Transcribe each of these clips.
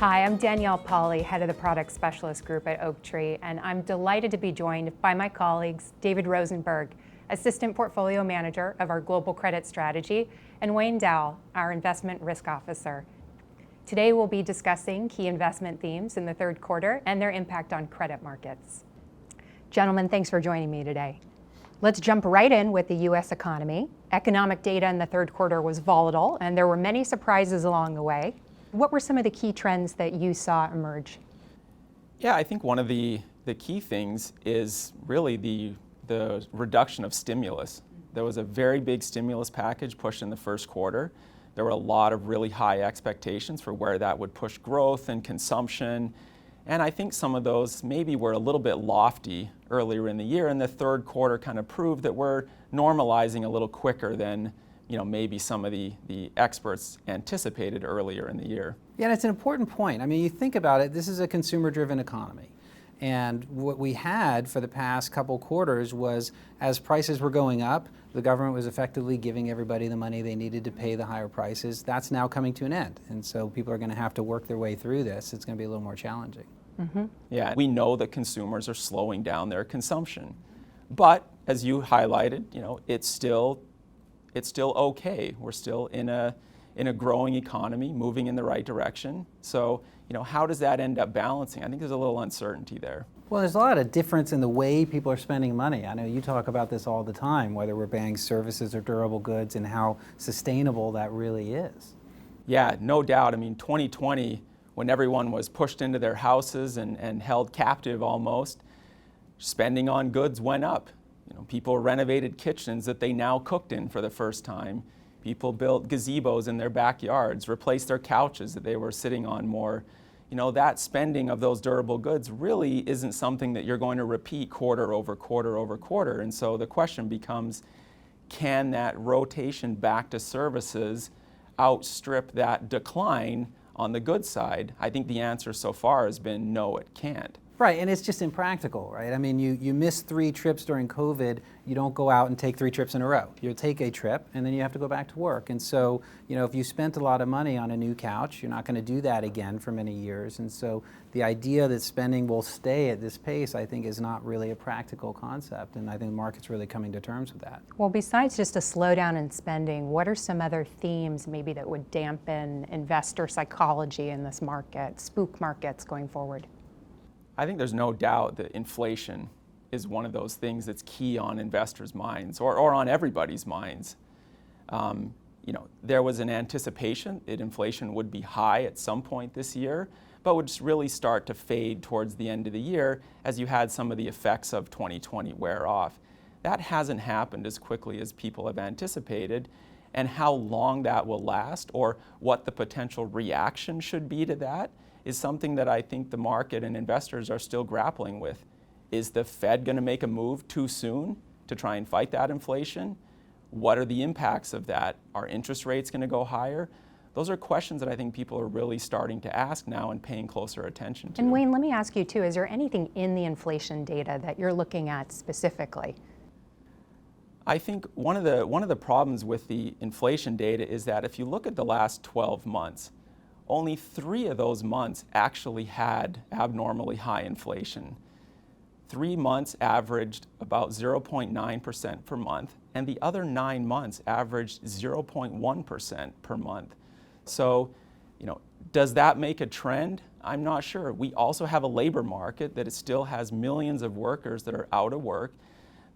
Hi, I'm Danielle Poli, head of the Product Specialist Group at Oaktree, and I'm delighted to be joined by my colleagues, David Rosenberg, Assistant Portfolio Manager of our Global Credit Strategy, and Wayne Dahl, our Investment Risk Officer. Today we'll be discussing key investment themes in the third quarter and their impact on credit markets. Gentlemen, thanks for joining me today. Let's jump right in with the U.S. economy. Economic data in the third quarter was volatile, and there were many surprises along the way. What were some of the key trends that you saw emerge? Yeah, I think one of the key things is really the reduction of stimulus. There was a very big stimulus package pushed in the first quarter. There were a lot of really high expectations for where that would push growth and consumption. And I think some of those maybe were a little bit lofty earlier in the year, and the third quarter kind of proved that we're normalizing a little quicker than maybe some of the experts anticipated earlier in the year. Yeah, and it's an important point. I mean, you think about it, this is a consumer-driven economy. And what we had for the past couple quarters was, as prices were going up, the government was effectively giving everybody the money they needed to pay the higher prices. That's now coming to an end. And so people are going to have to work their way through this. It's going to be a little more challenging. Mm-hmm. Yeah, we know that consumers are slowing down their consumption. But as you highlighted, it's still okay. We're still in a growing economy, moving in the right direction. So, how does that end up balancing? I think there's a little uncertainty there. Well, there's a lot of difference in the way people are spending money. I know you talk about this all the time, whether we're buying services or durable goods, and how sustainable that really is. Yeah, no doubt. I mean, 2020, when everyone was pushed into their houses and held captive almost, spending on goods went up. People renovated kitchens that they now cooked in for the first time. People built gazebos in their backyards, replaced their couches that they were sitting on more. That spending of those durable goods really isn't something that you're going to repeat quarter over quarter over quarter. And so the question becomes, can that rotation back to services outstrip that decline on the goods side? I think the answer so far has been no, it can't. Right, and it's just impractical, right? I mean, you miss 3 trips during COVID, you don't go out and take 3 trips in a row. You'll take a trip, and then you have to go back to work. And so, if you spent a lot of money on a new couch, you're not going to do that again for many years. And so the idea that spending will stay at this pace, I think, is not really a practical concept. And I think the market's really coming to terms with that. Well, besides just a slowdown in spending, what are some other themes maybe that would dampen investor psychology in this market, spook markets going forward? I think there's no doubt that inflation is one of those things that's key on investors' minds or on everybody's minds. There was an anticipation that inflation would be high at some point this year, but would just really start to fade towards the end of the year as you had some of the effects of 2020 wear off. That hasn't happened as quickly as people have anticipated, and how long that will last or what the potential reaction should be to that is something that I think the market and investors are still grappling with. Is the Fed going to make a move too soon to try and fight that inflation? What are the impacts of that? Are interest rates going to go higher? Those are questions that I think people are really starting to ask now and paying closer attention to. And Wayne, let me ask you too, is there anything in the inflation data that you're looking at specifically? I think one of the problems with the inflation data is that if you look at the last 12 months, only 3 of those months actually had abnormally high inflation. 3 months averaged about 0.9% per month, and the other 9 months averaged 0.1% per month. So, does that make a trend? I'm not sure. We also have a labor market that still has millions of workers that are out of work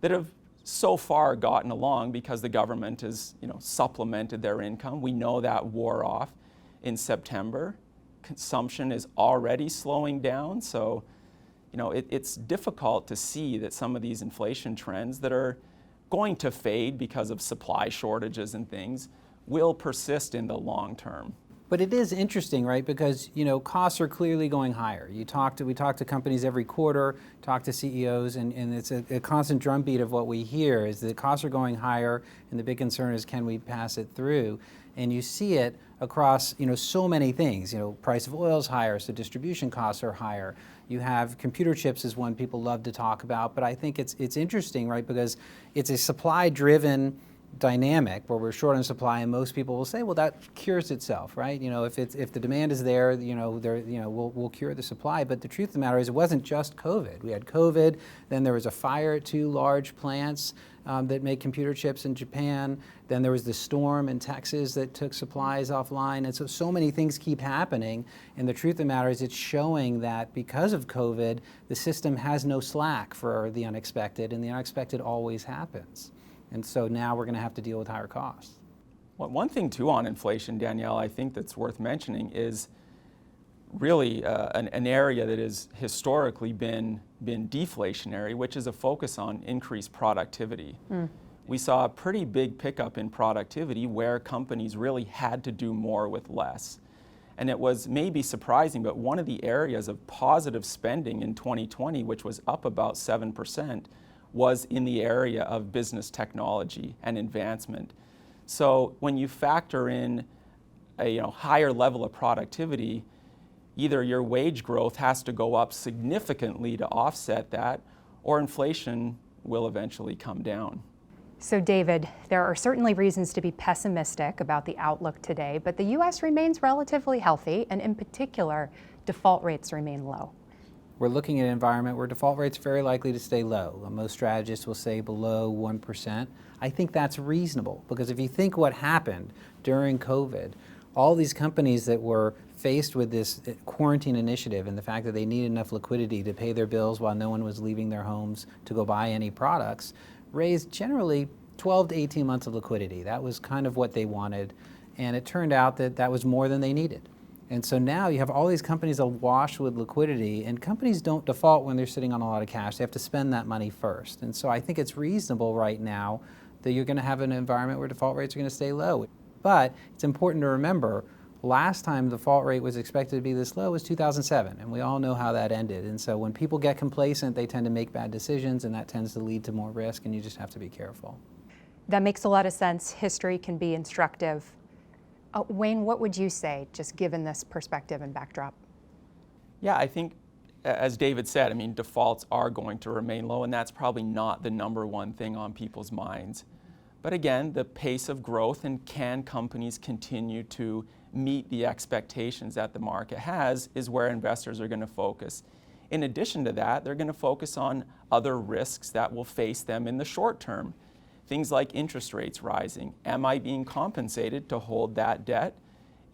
that have so far gotten along because the government has, supplemented their income. We know that wore off in September. Consumption is already slowing down, so it's difficult to see that some of these inflation trends that are going to fade because of supply shortages and things will persist in the long term. But it is interesting, right? Because costs are clearly going higher. We talk to companies every quarter, talk to CEOs, and it's a constant drumbeat of what we hear is that costs are going higher, and the big concern is, can we pass it through? And you see it across so many things. Price of oil is higher, so distribution costs are higher. You have computer chips is one people love to talk about, but I think it's interesting, right? Because it's a supply-driven dynamic where we're short on supply, and most people will say, well, that cures itself, right? If the demand is there, we'll cure the supply. But the truth of the matter is, it wasn't just COVID. We had COVID, then there was a fire at 2 large plants that make computer chips in Japan. Then there was the storm in Texas that took supplies offline. And so many things keep happening. And the truth of the matter is, it's showing that because of COVID, the system has no slack for the unexpected, and the unexpected always happens. And so now we're going to have to deal with higher costs. Well, one thing too on inflation, Danielle, I think that's worth mentioning is really an area that has historically been deflationary, which is a focus on increased productivity. We saw a pretty big pickup in productivity where companies really had to do more with less. And it was maybe surprising, but one of the areas of positive spending in 2020, which was up about 7%, was in the area of business technology and advancement. So when you factor in a higher level of productivity, either your wage growth has to go up significantly to offset that, or inflation will eventually come down. So David, there are certainly reasons to be pessimistic about the outlook today, but the U.S. remains relatively healthy, and in particular, default rates remain low. We're looking at an environment where default rates are very likely to stay low. Most strategists will say below 1%. I think that's reasonable, because if you think what happened during COVID, all these companies that were faced with this quarantine initiative and the fact that they needed enough liquidity to pay their bills while no one was leaving their homes to go buy any products, raised generally 12 to 18 months of liquidity. That was kind of what they wanted, and it turned out that that was more than they needed. And so now you have all these companies awash with liquidity, and companies don't default when they're sitting on a lot of cash. They have to spend that money first. And so I think it's reasonable right now that you're going to have an environment where default rates are going to stay low. But it's important to remember, last time the default rate was expected to be this low was 2007, and we all know how that ended. And so when people get complacent, they tend to make bad decisions, and that tends to lead to more risk, and you just have to be careful. That makes a lot of sense. History can be instructive. Wayne, what would you say, just given this perspective and backdrop? Yeah, I think, as David said, defaults are going to remain low, and that's probably not the number one thing on people's minds. But again, the pace of growth, and can companies continue to meet the expectations that the market has, is where investors are going to focus. In addition to that, they're going to focus on other risks that will face them in the short term. Things like interest rates rising. Am I being compensated to hold that debt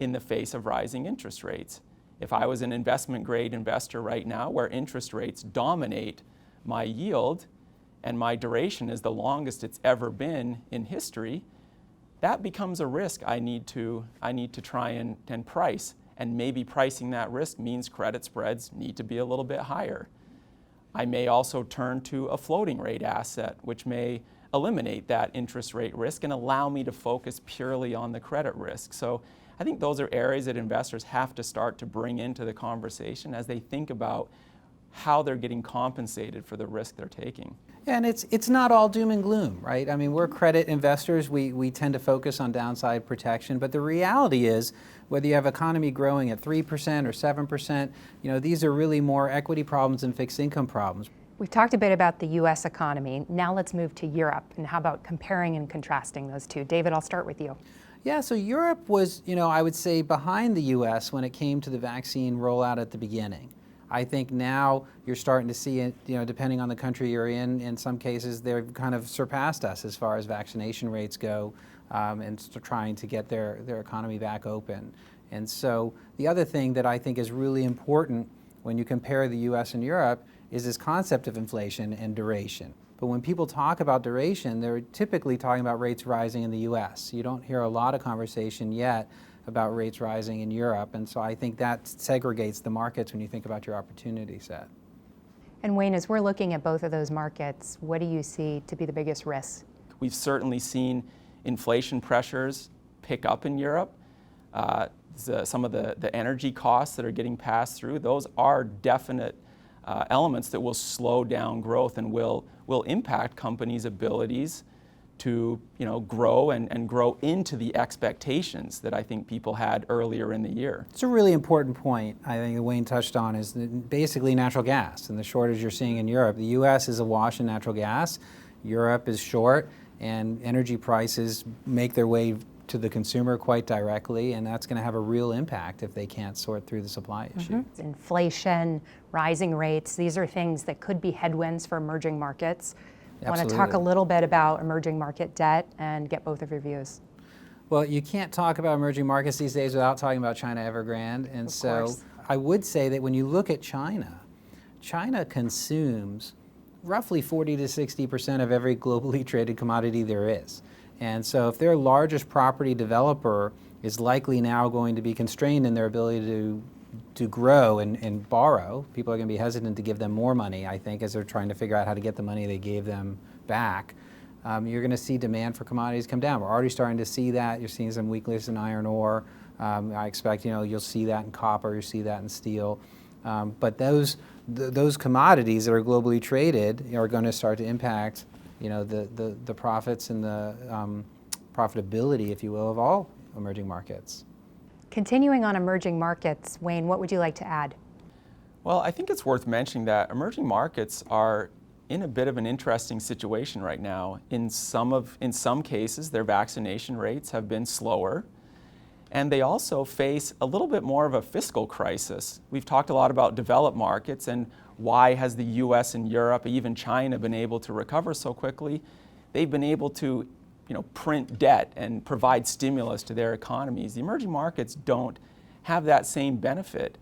in the face of rising interest rates? If I was an investment grade investor right now where interest rates dominate my yield and my duration is the longest it's ever been in history, that becomes a risk I need to try and price. And maybe pricing that risk means credit spreads need to be a little bit higher. I may also turn to a floating rate asset, which may eliminate that interest rate risk and allow me to focus purely on the credit risk. So I think those are areas that investors have to start to bring into the conversation as they think about how they're getting compensated for the risk they're taking. Yeah, and it's not all doom and gloom, right? We're credit investors. We tend to focus on downside protection, but the reality is, whether you have economy growing at 3% or 7%, these are really more equity problems than fixed income problems. We've talked a bit about the U.S. economy. Now let's move to Europe, and how about comparing and contrasting those two? David, I'll start with you. Yeah, so Europe was, I would say, behind the U.S. when it came to the vaccine rollout at the beginning. I think now you're starting to see it, depending on the country you're in some cases they've kind of surpassed us as far as vaccination rates go, and trying to get their economy back open. And so the other thing that I think is really important when you compare the U.S. and Europe is this concept of inflation and duration. But when people talk about duration, they're typically talking about rates rising in the U.S. You don't hear a lot of conversation yet about rates rising in Europe, and so I think that segregates the markets when you think about your opportunity set. And Wayne, as we're looking at both of those markets, what do you see to be the biggest risks? We've certainly seen inflation pressures pick up in Europe. Some of the energy costs that are getting passed through, those are definite elements that will slow down growth and will impact companies' abilities to grow and grow into the expectations that I think people had earlier in the year. It's a really important point I think that Wayne touched on, is basically natural gas and the shortage you're seeing in Europe. The U.S. is awash in natural gas, Europe is short, and energy prices make their way to the consumer quite directly, and that's going to have a real impact if they can't sort through the supply issue. Inflation, rising rates, these are things that could be headwinds for emerging markets. I want to Absolutely. talk a little bit about emerging market debt and get both of your views. Well, you can't talk about emerging markets these days without talking about China Evergrande, and so I would say that when you look at China, China consumes roughly 40 to 60% of every globally traded commodity there is. And so if their largest property developer is likely now going to be constrained in their ability to grow and borrow, people are going to be hesitant to give them more money, I think, as they're trying to figure out how to get the money they gave them back. You're going to see demand for commodities come down. We're already starting to see that. You're seeing some weakness in iron ore. I expect you'll see that in copper, you'll see that in steel. But those commodities that are globally traded are going to start to impact the profits and the profitability, if you will, of all emerging markets. Continuing on emerging markets, Wayne, what would you like to add? Well, I think it's worth mentioning that emerging markets are in a bit of an interesting situation right now. In some cases, their vaccination rates have been slower, and they also face a little bit more of a fiscal crisis. We've talked a lot about developed markets and why has the US and Europe, even China, been able to recover so quickly. They've been able to print debt and provide stimulus to their economies. The emerging markets don't have that same benefit.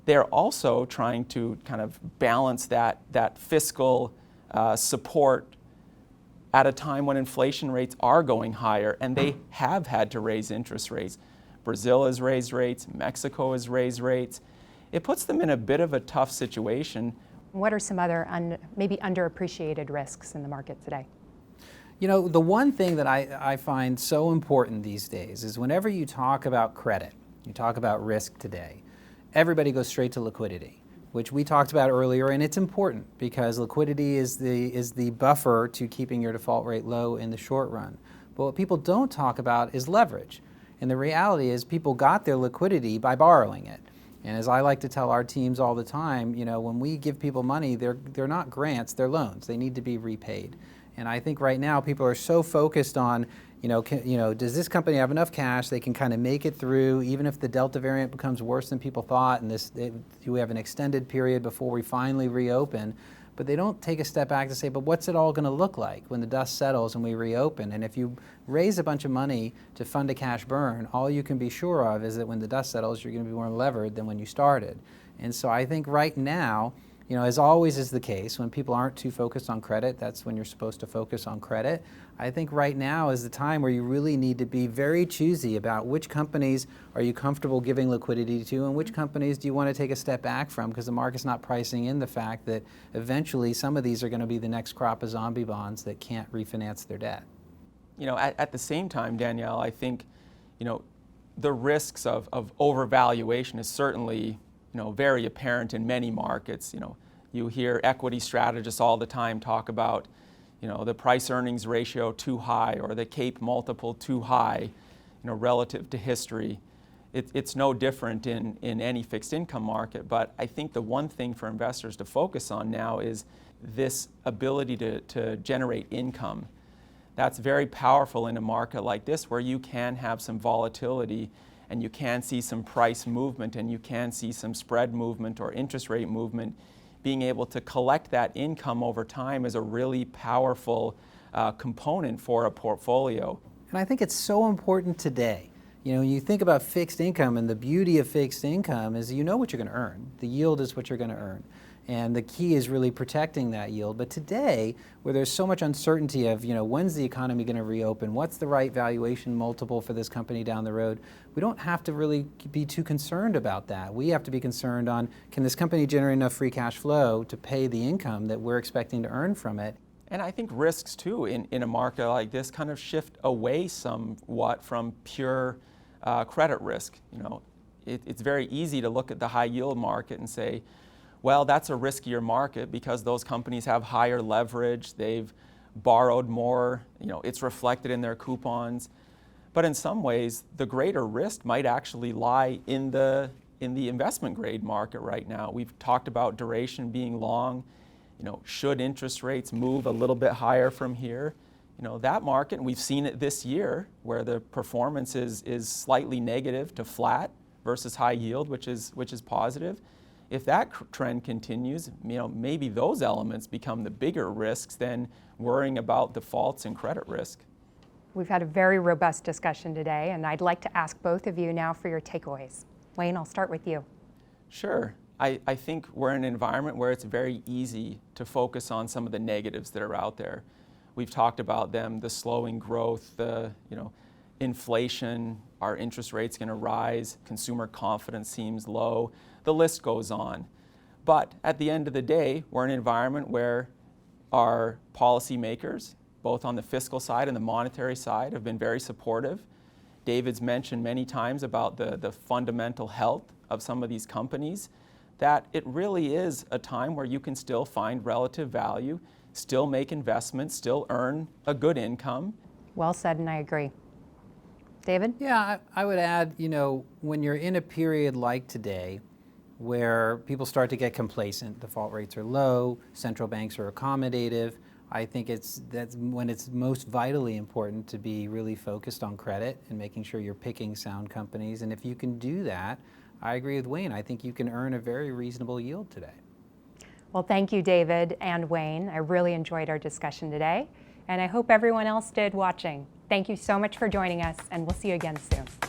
They're also trying to kind of balance that fiscal support at a time when inflation rates are going higher, and they have had to raise interest rates. Brazil has raised rates, Mexico has raised rates. It puts them in a bit of a tough situation. What are some other maybe underappreciated risks in the market today? The one thing that I find so important these days is whenever you talk about credit, you talk about risk today, everybody goes straight to liquidity, which we talked about earlier, and it's important because liquidity is the buffer to keeping your default rate low in the short run. But what people don't talk about is leverage. And the reality is people got their liquidity by borrowing it. And as I like to tell our teams all the time, when we give people money, they're not grants, they're loans. They need to be repaid. And I think right now people are so focused on, does this company have enough cash they can kind of make it through, even if the Delta variant becomes worse than people thought, and we have an extended period before we finally reopen. But they don't take a step back to say, but what's it all going to look like when the dust settles and we reopen? And if you raise a bunch of money to fund a cash burn, all you can be sure of is that when the dust settles, you're going to be more levered than when you started. And so I think right now, as always is the case, when people aren't too focused on credit, that's when you're supposed to focus on credit. I think right now is the time where you really need to be very choosy about which companies are you comfortable giving liquidity to and which companies do you want to take a step back from, because the market's not pricing in the fact that eventually some of these are going to be the next crop of zombie bonds that can't refinance their debt. At the same time, Danielle, I think, the risks of overvaluation is certainly very apparent in many markets. You hear equity strategists all the time talk about, the price earnings ratio too high or the CAPE multiple too high, relative to history. It's no different in any fixed income market, but I think the one thing for investors to focus on now is this ability to generate income. That's very powerful in a market like this where you can have some volatility and you can see some price movement and you can see some spread movement or interest rate movement. Being able to collect that income over time is a really powerful component for a portfolio. And I think it's so important today. When you think about fixed income, and the beauty of fixed income is you know what you're going to earn. The yield is what you're going to earn. And the key is really protecting that yield. But today, where there's so much uncertainty of, when's the economy going to reopen? What's the right valuation multiple for this company down the road? We don't have to really be too concerned about that. We have to be concerned on, can this company generate enough free cash flow to pay the income that we're expecting to earn from it? And I think risks, too, in a market like this kind of shift away somewhat from pure credit risk. It's very easy to look at the high yield market and say, well, that's a riskier market because those companies have higher leverage, they've borrowed more, it's reflected in their coupons. But in some ways, the greater risk might actually lie in the investment grade market right now. We've talked about duration being long. Should interest rates move a little bit higher from here, that market, and we've seen it this year, where the performance is slightly negative to flat versus high yield, which is positive. If that trend continues, maybe those elements become the bigger risks than worrying about defaults and credit risk. We've had a very robust discussion today, and I'd like to ask both of you now for your takeaways. Wayne, I'll start with you. Sure. I think we're in an environment where it's very easy to focus on some of the negatives that are out there. We've talked about them, the slowing growth, the inflation, our interest rates going to rise, consumer confidence seems low, the list goes on. But at the end of the day, we're in an environment where our policymakers, both on the fiscal side and the monetary side, have been very supportive. David's mentioned many times about the fundamental health of some of these companies, that it really is a time where you can still find relative value, still make investments, still earn a good income. Well said, and I agree. David? Yeah, I would add, when you're in a period like today, where people start to get complacent, default rates are low, central banks are accommodative, I think that's when it's most vitally important to be really focused on credit and making sure you're picking sound companies. And if you can do that, I agree with Wayne. I think you can earn a very reasonable yield today. Well, thank you, David and Wayne. I really enjoyed our discussion today, and I hope everyone else did watching. Thank you so much for joining us, and we'll see you again soon.